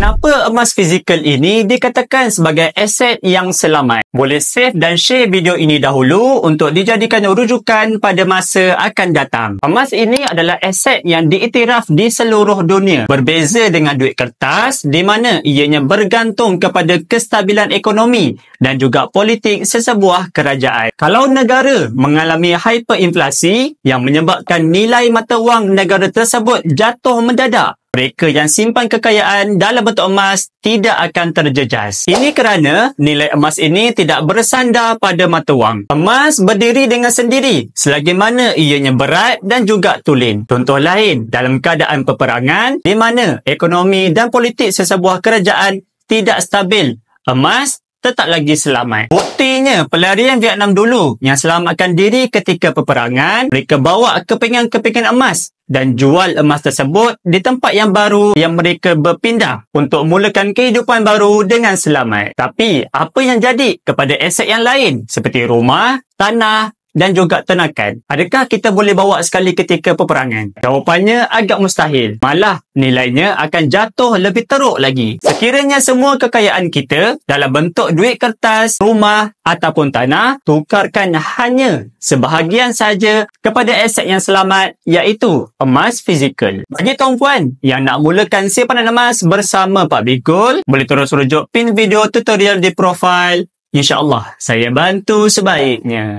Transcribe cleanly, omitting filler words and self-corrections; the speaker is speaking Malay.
Kenapa emas fizikal ini dikatakan sebagai aset yang selamat? Boleh save dan share video ini dahulu untuk dijadikan rujukan pada masa akan datang. Emas ini adalah aset yang diiktiraf di seluruh dunia. Berbeza dengan duit kertas di mana ianya bergantung kepada kestabilan ekonomi dan juga politik sesebuah kerajaan. Kalau negara mengalami hyperinflasi yang menyebabkan nilai mata wang negara tersebut jatuh mendadak, mereka yang simpan kekayaan dalam bentuk emas tidak akan terjejas. Ini kerana nilai emas ini tidak bersandar pada mata wang. Emas berdiri dengan sendiri selagi mana ianya berat dan juga tulen. Contoh lain, dalam keadaan peperangan di mana ekonomi dan politik sesebuah kerajaan tidak stabil, emas tetap lagi selamat. Buktinya, pelarian Vietnam dulu yang selamatkan diri ketika peperangan, mereka bawa kepingan-kepingan emas dan jual emas tersebut di tempat yang baru yang mereka berpindah untuk mulakan kehidupan baru dengan selamat. Tapi, apa yang jadi kepada aset yang lain seperti rumah, tanah dan juga ternakan? Adakah kita boleh bawa sekali ketika peperangan? Jawapannya agak mustahil. Malah, nilainya akan jatuh lebih teruk lagi. Sekiranya semua kekayaan kita dalam bentuk duit kertas, rumah ataupun tanah, tukarkan hanya sebahagian saja kepada aset yang selamat, iaitu emas fizikal. Bagi tuan-puan yang nak mulakan simpanan emas bersama Pak Bikul, boleh terus rujuk pin video tutorial di profil. InsyaAllah, saya bantu sebaiknya.